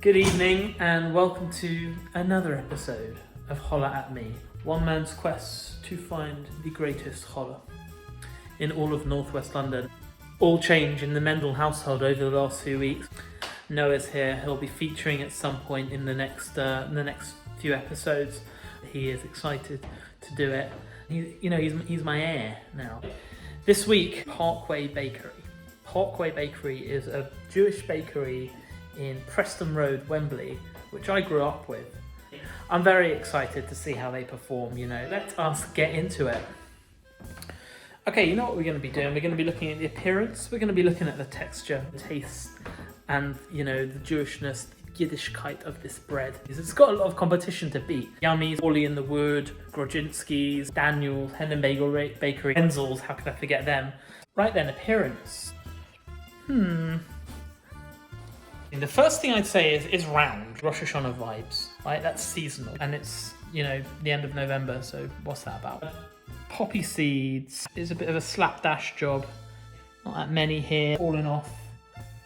Good evening and welcome to another episode of Chollah at Me, one man's quest to find the greatest chollah in all of northwest London. All change in the Mendel household over the last few weeks. Noah's here. He'll be featuring at some point in the next few episodes. He is excited to do it. He's my heir now. This week, Parkway Bakery. Parkway Bakery is a Jewish bakery in Preston Road, Wembley, which I grew up with. I'm very excited to see how they perform, Let us get into it. Okay, you know what we're going to be doing? We're going to be looking at the appearance, we're going to be looking at the texture, taste, and, the Jewishness, Yiddishkeit of this bread. It's got a lot of competition to beat. Yummy's, Orley in the Wood, Grodzinski's, Daniel's, Hen and Bagel Bakery, Enzel's, how could I forget them? Right then, appearance. The first thing I'd say is round, Rosh Hashanah vibes, right? That's seasonal, and it's, the end of November, so what's that about? Poppy seeds is a bit of a slapdash job. Not that many here, falling off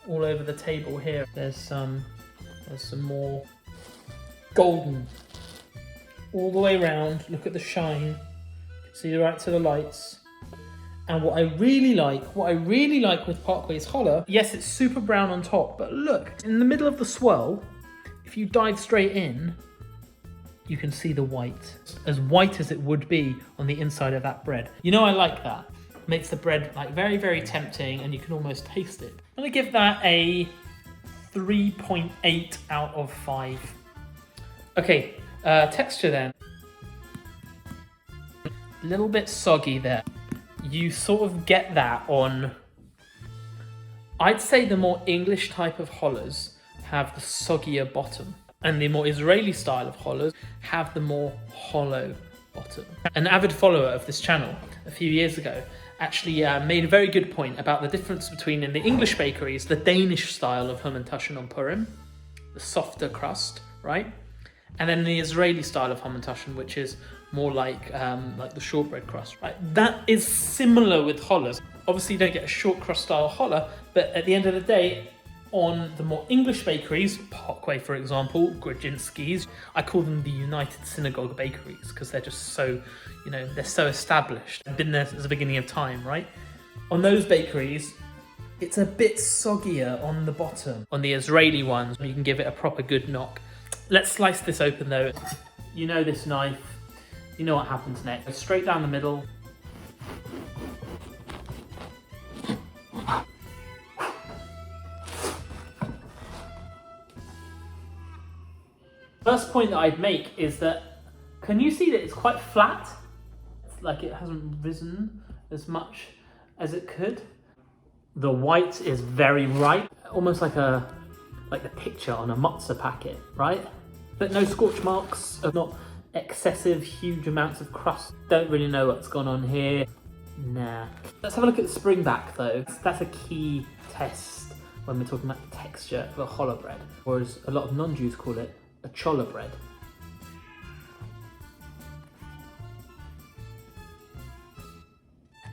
all over the table here. There's some more golden all the way around. Look at the shine. See right to the lights. And what I really like with Parkway's chollah, yes, it's super brown on top, but look, in the middle of the swirl, if you dive straight in, you can see the white, as white as it would be on the inside of that bread. I like that. Makes the bread very, very tempting, and you can almost taste it. I'm gonna give that a 3.8 out of 5. Okay, texture then. A little bit soggy there. You sort of get that on, I'd say the more English type of challahs have the soggier bottom, and the more Israeli style of challahs have the more hollow bottom. An avid follower of this channel a few years ago actually made a very good point about the difference between, in the English bakeries, the Danish style of Hamantaschen on Purim, the softer crust, right? And then the Israeli style of Hamantaschen, which is more like the shortbread crust, right? That is similar with challahs. Obviously, you don't get a short crust style chollah, but at the end of the day, on the more English bakeries, Parkway, for example, Grodzinski's, I call them the United Synagogue bakeries because they're just so, they're so established. They've been there since the beginning of time, right? On those bakeries, it's a bit soggier on the bottom. On the Israeli ones, you can give it a proper good knock. Let's slice this open though. This knife. You know what happens next. Go straight down the middle. First point that I'd make is that, can you see that it's quite flat? It's like it hasn't risen as much as it could. The white is very ripe, almost like the picture on a matzah packet, right? But no scorch marks, not excessive huge amounts of crust. Don't really know what's gone on here. Nah. Let's have a look at the spring back though. That's a key test when we're talking about the texture of a chollah bread, or as a lot of non-Jews call it, a chollah bread.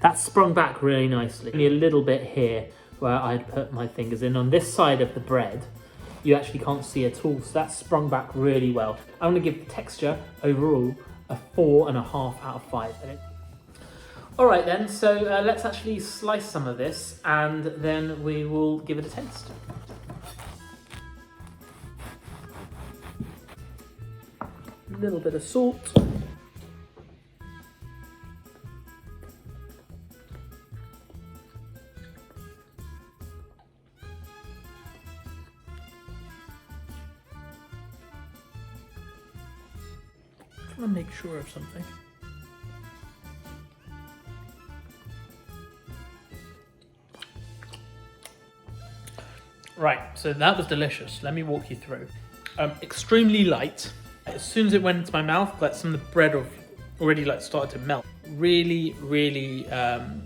That's sprung back really nicely. Only a little bit here where I'd put my fingers in. On this side of the bread, you actually can't see at all, so that's sprung back really well. I'm going to give the texture overall a 4.5 out of 5. Alright then, so let's actually slice some of this and then we will give it a taste. A little bit of salt. I want to make sure of something. Right, so that was delicious. Let me walk you through. Extremely light. As soon as it went into my mouth, some of the bread already started to melt. Really, really,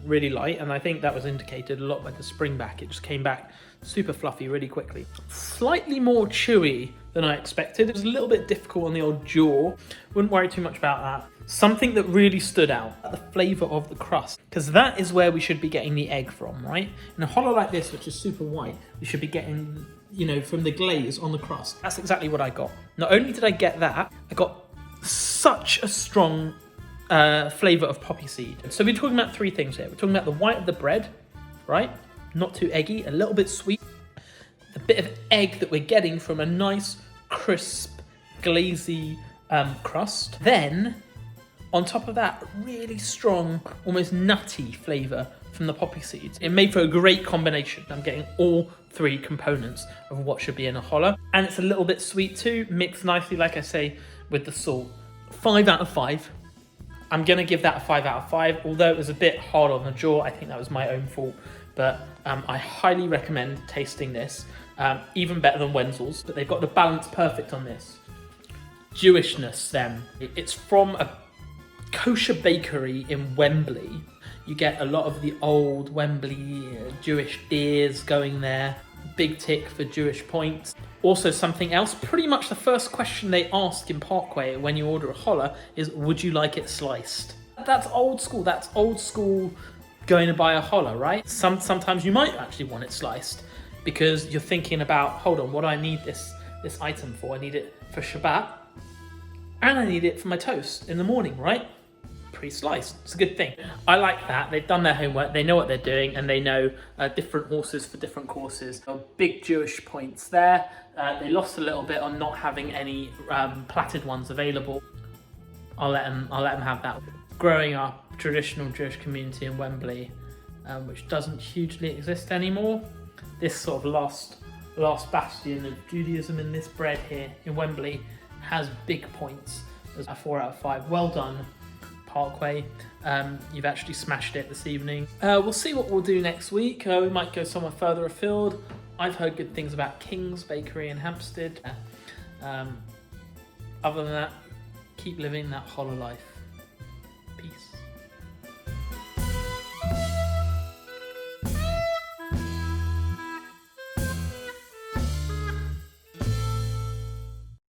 really light, and I think that was indicated a lot by the spring back. It just came back super fluffy really quickly. Slightly more chewy than I expected. It was a little bit difficult on the old jaw. Wouldn't worry too much about that. Something that really stood out, the flavour of the crust, because that is where we should be getting the egg from, right? In a chollah like this, which is super white, we should be getting from the glaze on the crust. That's exactly what I got. Not only did I get that, I got such a strong flavour of poppy seed. So we're talking about 3 things here. We're talking about the white of the bread, right? Not too eggy, a little bit sweet. The bit of egg that we're getting from a nice, crisp, glazy crust. Then, on top of that, really strong, almost nutty flavour from the poppy seeds. It made for a great combination. I'm getting all 3 components of what should be in a chollah. And it's a little bit sweet too, mixed nicely, like I say, with the salt. 5 out of 5. I'm going to give that a 5 out of 5, although it was a bit hard on the jaw. I think that was my own fault. But I highly recommend tasting this. Even better than Wenzel's, but they've got the balance perfect on this. Jewishness then. It's from a kosher bakery in Wembley. You get a lot of the old Wembley Jewish beers going there. Big tick for Jewish points. Also something else, pretty much the first question they ask in Parkway when you order a chollah is, would you like it sliced? That's old school. That's old school going to buy a chollah, right? Sometimes you might actually want it sliced because you're thinking about, hold on, what do I need this item for? I need it for Shabbat and I need it for my toast in the morning, right? Pre-sliced. It's a good thing. I like that. They've done their homework. They know what they're doing and they know different horses for different courses. So big Jewish points there. They lost a little bit on not having any platted ones available. I'll let them have that. Growing up, traditional Jewish community in Wembley, which doesn't hugely exist anymore. This sort of last bastion of Judaism in this bread here in Wembley has big points. There's a 4 out of 5. Well done, Parkway. You've actually smashed it this evening. We'll see what we'll do next week. We might go somewhere further afield. I've heard good things about King's Bakery in Hampstead. Other than that, keep living that chollah life.